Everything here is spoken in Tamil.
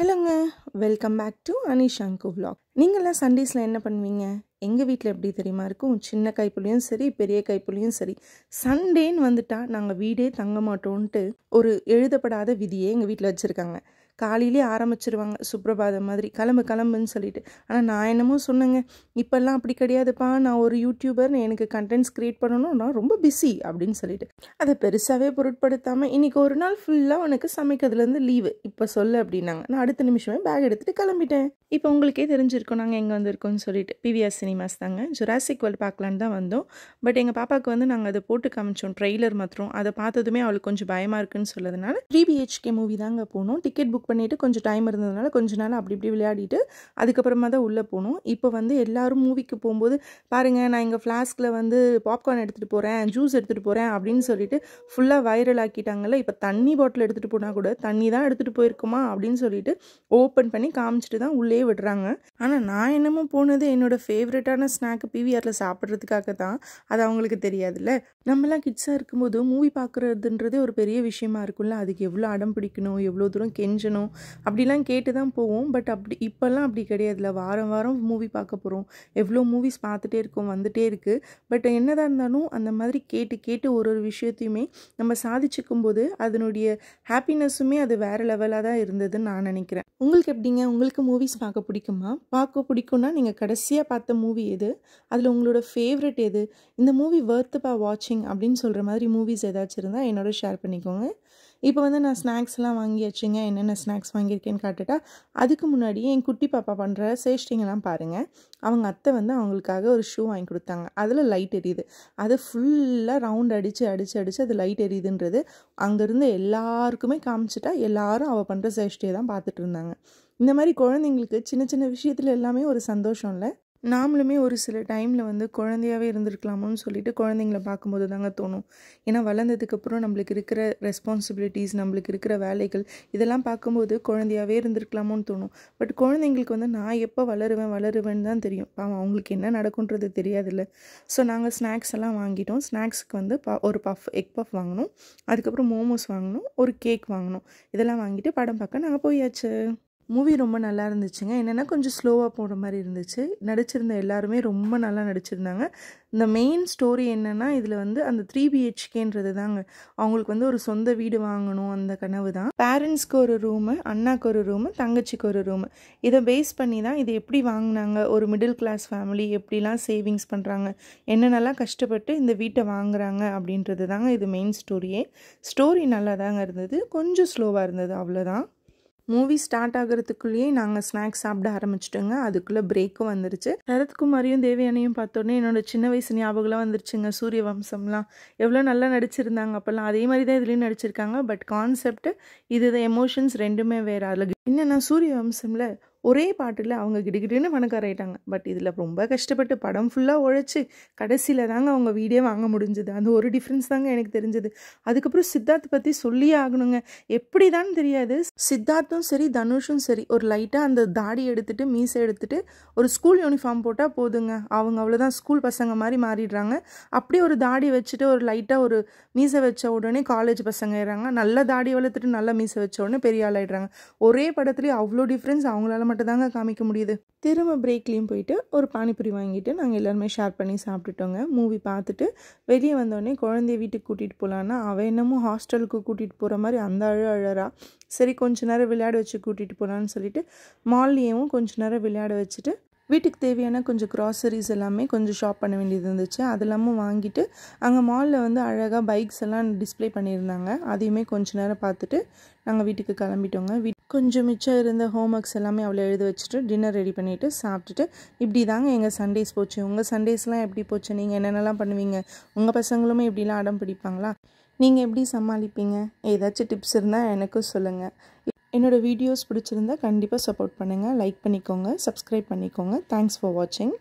ஹலோங்க, வெல்கம் பேக் டு அனிஷாங்கு vlog. நீங்கள்லாம் சண்டேஸில் என்ன பண்ணுவீங்க? எங்கள் வீட்டில் எப்படி தெரியுமா இருக்கும்? சின்ன கைப்புள்ளியும் சரி, பெரிய கைப்புள்ளியும் சரி, சண்டேன்னு வந்துட்டால் நாங்கள் வீடே தங்க மாட்டோன்ட்டு ஒரு எழுதப்படாத விதியே எங்கள் வீட்டில் வச்சுருக்காங்க. காலையிலே ஆரம்பிச்சிருவாங்க சுப்ரபாதம் மாதிரி, கிளம்பு கிளம்புன்னு சொல்லிட்டு. ஆனால் நான் என்னமோ சொன்னேங்க, இப்போல்லாம் அப்படி கிடையாதுப்பா, நான் ஒரு யூடியூபர், எனக்கு கண்டென்ட்ஸ் க்ரியேட் பண்ணணும், நான் ரொம்ப பிஸி அப்படின்னு சொல்லிட்டு அதை பெருசாகவே பொருட்படுத்தாமல், இன்றைக்கி ஒரு நாள் ஃபுல்லாக உனக்கு சமைக்கிறதுலேருந்து லீவு, இப்போ சொல்லு அப்படின்னாங்க. நான் அடுத்த நிமிஷமே பேக் எடுத்துகிட்டு கிளம்பிட்டேன். இப்போ உங்களுக்கே தெரிஞ்சிருக்கோம் நாங்கள் எங்கே வந்திருக்கோம்னு சொல்லிட்டு. பிவிஆர் சினிமாஸ் தாங்க. ஜுராசிக் வேர்ல்ட் பார்க்கலான்னு தான் வந்தோம். பட் எங்கள் பாப்பாவுக்கு வந்து நாங்கள் அதை போட்டு காமிச்சோம், ட்ரெய்லர் மாத்திரம். அதை பார்த்ததுமே அவளுக்கு கொஞ்சம் பயமாக இருக்குன்னு சொல்லதுனால 3BHK மூவி தாங்க போனோம். டிக்கெட் புக் பண்ணிவிட்டு கொஞ்சம் டைம் இருந்ததுனால கொஞ்ச நாள் அப்படி இப்படி விளையாடிட்டு அதுக்கப்புறமா தான் உள்ளே போனோம். இப்போ வந்து எல்லோரும் மூவிக்கு போகும்போது பாருங்கள், நான் எங்கள் ஃப்ளாஸ்கில் வந்து பாப்கார்ன் எடுத்துகிட்டு போகிறேன், ஜூஸ் எடுத்துகிட்டு போகிறேன் அப்படின்னு சொல்லிட்டு ஃபுல்லாக வைரல் ஆக்கிட்டாங்கல்ல. இப்போ தண்ணி பாட்டில் எடுத்துகிட்டு போனால் கூட தண்ணி தான் எடுத்துகிட்டு போயிருக்குமா அப்படின்னு சொல்லிட்டு ஓப்பன் பண்ணி காமிச்சிட்டு தான் உள்ளே விடுறாங்க. ஆனால் நான் என்னமோ போனது என்னோடய ஃபேவரட்டான ஸ்நாக்கு பிவிஆரில் சாப்பிட்றதுக்காக தான். அது அவங்களுக்கு தெரியாதுல்ல. நம்மலாம் கிட்ஸாக இருக்கும்போது மூவி பார்க்குறதுன்றதே ஒரு பெரிய விஷயமா இருக்கும்ல. அதுக்கு எவ்வளோ அடம் பிடிக்கணும், எவ்வளோ தூரம் கெஞ்சணும், அப்படிலாம் கேட்டு தான் போவோம். பட் அப்படி இப்போல்லாம் அப்படி கிடையாதுல்ல. வாரம் வாரம் மூவி பார்க்க போகிறோம், எவ்வளோ மூவிஸ் பார்த்துட்டே இருக்கோம், வந்துகிட்டே இருக்குது. பட் என்னதான் இருந்தாலும் அந்த மாதிரி கேட்டு கேட்டு ஒரு விஷயத்தையுமே நம்ம சாதிச்சுக்கும் போது அதனுடைய ஹாப்பினஸுமே அது வேறு லெவலாக தான் இருந்ததுன்னு நான் நினைக்கிறேன். உங்களுக்கு எப்படிங்க? உங்களுக்கு மூவிஸ் பார்க்க பிடிக்குமா? பார்க்க பிடிக்கும்னா நீங்கள் கடைசியாக பார்த்த மூவி எது? அதில் உங்களோட ஃபேவரட் எது? இந்த மூவி வர்த்துப்பா வாட்சிங் அப்படின்னு சொல்கிற மாதிரி மூவிஸ் ஏதாச்சும் இருந்தால் என்னோட ஷேர் பண்ணிக்கோங்க. இப்போ வந்து நான் ஸ்நாக்ஸ்லாம் வாங்கியாச்சுங்க. என்னென்ன ஸ்நாக்ஸ் வாங்கியிருக்கேன்னு காட்டுட்டா, அதுக்கு முன்னாடி என் குட்டி பாப்பா பண்ணுற சேஷ்டிங்கெல்லாம் பாருங்கள். அவங்க அத்தை வந்து அவங்களுக்காக ஒரு ஷூ வாங்கி கொடுத்தாங்க. அதில் லைட் எரியுது. அது ஃபுல்லாக ரவுண்ட் அடித்து அது லைட் எரியுதுன்றது அங்கேருந்து எல்லாருக்குமே காமிச்சிட்டா எல்லாரும் அவள் பண்ணுற சேஷ்டியை தான் பார்த்துட்டு இருந்தாங்க. இந்த மாதிரி குழந்தைங்களுக்கு சின்ன சின்ன விஷயத்தில் எல்லாமே ஒரு சந்தோஷம் இல்லை. நாமளுமே ஒரு சில டைமில் வந்து குழந்தையாகவே இருந்திருக்கலாமோன்னு சொல்லிட்டு குழந்தைங்கள பார்க்கும்போது தாங்க தோணும். ஏன்னா வளர்ந்ததுக்கப்புறம் நம்மளுக்கு இருக்கிற ரெஸ்பான்சிபிலிட்டிஸ், நம்மளுக்கு இருக்கிற வேலைகள், இதெல்லாம் பார்க்கும்போது குழந்தையாகவே இருந்திருக்கலாமோன்னு தோணும். பட் குழந்தைங்களுக்கு வந்து நான் எப்போ வளருவேன்னு தான் தெரியும். பாவம் அவங்களுக்கு என்ன நடக்குன்றது தெரியாதுல்ல. ஸோ நாங்கள் ஸ்நாக்ஸ் எல்லாம் வாங்கிட்டோம். ஸ்நாக்ஸுக்கு வந்து ஒரு எக் பஃப் வாங்கினோம், அதுக்கப்புறம் மோமோஸ் வாங்கினோம், ஒரு கேக் வாங்கினோம். இதெல்லாம் வாங்கிட்டு படம் பார்க்க நாங்கள் போயாச்சு. மூவி ரொம்ப நல்லா இருந்துச்சுங்க. என்னென்னா கொஞ்சம் ஸ்லோவாக போகிற மாதிரி இருந்துச்சு. நடிச்சிருந்த எல்லாருமே ரொம்ப நல்லா நடிச்சிருந்தாங்க. இந்த மெயின் ஸ்டோரி என்னென்னா, இதில் வந்து அந்த 3BHKன்றது தாங்க. அவங்களுக்கு வந்து ஒரு சொந்த வீடு வாங்கணும், அந்த கனவு தான். பேரண்ட்ஸ்க்கு ஒரு ரூமு, அண்ணாக்கு ஒரு ரூமு, தங்கச்சிக்கு ஒரு ரூமு. இதை பேஸ் பண்ணி தான் இது எப்படி வாங்கினாங்க, ஒரு மிடில் கிளாஸ் ஃபேமிலி எப்படிலாம் சேவிங்ஸ் பண்ணுறாங்க, என்னென்னலாம் கஷ்டப்பட்டு இந்த வீட்டை வாங்குறாங்க அப்படின்றது தாங்க இது மெயின் ஸ்டோரியே. ஸ்டோரி நல்லா தாங்க இருந்தது, கொஞ்சம் ஸ்லோவாக இருந்தது, அவ்வளோதான். மூவி ஸ்டார்ட் ஆகிறதுக்குள்ளேயே நாங்கள் ஸ்நாக்ஸ் சாப்பிட ஆரம்பிச்சிட்டோங்க. அதுக்குள்ளே பிரேக்கும் வந்துருச்சு. சரத்குமாரையும் தேவயானையும் பார்த்தோன்னே என்னோடய சின்ன வயசு ஞாபகம்லாம் வந்துருச்சுங்க. சூரிய வம்சம்லாம் எவ்வளோ நல்லா நடிச்சிருந்தாங்க அப்போல்லாம். அதே மாதிரி தான் இதுலேயும் நடிச்சிருக்காங்க. பட் கான்செப்ட் இது எமோஷன்ஸ் ரெண்டுமே வேறு. அதில் என்னென்னா சூரிய வம்சமில் ஒரே பாட்டில் அவங்க கிடுகிடுன்னு பணக்காராயிட்டாங்க. பட் இதில் ரொம்ப கஷ்டப்பட்டு படம் ஃபுல்லாக உழைச்சி கடைசியில் தாங்க அவங்க வீடே வாங்க முடிஞ்சுது. அந்த ஒரு டிஃப்ரென்ஸ் தாங்க எனக்கு தெரிஞ்சது. அதுக்கப்புறம் சித்தார்த் பற்றி சொல்லியே ஆகணுங்க. எப்படி தான் தெரியாது, சித்தார்த்தும் சரி தனுஷும் சரி ஒரு லைட்டாக அந்த தாடி எடுத்துகிட்டு மீசை எடுத்துகிட்டு ஒரு ஸ்கூல் யூனிஃபார்ம் போட்டால் போதுங்க, அவங்க அவ்வளோதான் ஸ்கூல் பசங்க மாதிரி மாறிடுறாங்க. அப்படியே ஒரு தாடி வச்சுட்டு ஒரு லைட்டாக ஒரு மீசை வச்ச உடனே காலேஜ் பசங்க ஆயிடுறாங்க. நல்ல தாடி வளர்த்துட்டு நல்ல மீசை வச்ச உடனே பெரிய ஆள் ஆயிடுறாங்க. ஒரே படத்துலேயே அவ்வளோ டிஃப்ரென்ஸ் அவங்களால மட்டும் தாங்க காமிக்க முடியுது. திரும்ப பிரேக்லேயும் போயிட்டு ஒரு பானிபூரி வாங்கிட்டு நாங்கள் எல்லாருமே ஷேர் பண்ணி சாப்பிட்டுட்டோங்க. மூவி பார்த்துட்டு வெளியே வந்தோடனே குழந்தைய வீட்டுக்கு கூட்டிகிட்டு போகலான்னா அவள் என்னமோ ஹாஸ்டலுக்கு கூட்டிகிட்டு போகிற மாதிரி அந்த அழறா. சரி கொஞ்ச நேரம் விளையாட வச்சு கூட்டிகிட்டு போகலான்னு சொல்லிட்டு மால்லேயும் கொஞ்ச நேரம் விளையாட வச்சுட்டு வீட்டுக்கு தேவையான கொஞ்சம் க்ராசரிஸ் எல்லாமே கொஞ்சம் ஷாப் பண்ண வேண்டியது இருந்துச்சு. அது எல்லாமும் வாங்கிட்டு அங்கே மாலில் வந்து அழகாக பைக்ஸ் எல்லாம் டிஸ்ப்ளே பண்ணியிருந்தாங்க. அதையுமே கொஞ்ச நேரம் பார்த்துட்டு நாங்கள் வீட்டுக்கு கிளம்பிட்டோங்க. கொஞ்சம் மிச்சம் இருந்த ஹோம்ஒர்க்ஸ் எல்லாமே அவ்வளோ எழுத வச்சுட்டு டின்னர் ரெடி பண்ணிவிட்டு சாப்பிட்டுட்டு இப்படி தாங்க எங்கள் சண்டேஸ் போச்சு. உங்கள் சண்டேஸ்லாம் எப்படி போச்சு? நீங்கள் என்னென்னலாம் பண்ணுவீங்க? உங்கள் பசங்களுமே இப்படிலாம் அடம் பிடிப்பாங்களா? நீங்கள் எப்படி சமாளிப்பீங்க? ஏதாச்சும் டிப்ஸ் இருந்தால் எனக்கும் சொல்லுங்கள். என்னோடய வீடியோஸ் பிடிச்சிருந்தா கண்டிப்பாக சப்போர்ட் பண்ணுங்கள், லைக் பண்ணிக்கோங்க, சப்ஸ்கிரைப் பண்ணிக்கோங்க. தேங்க்ஸ் ஃபார் வாட்சிங்.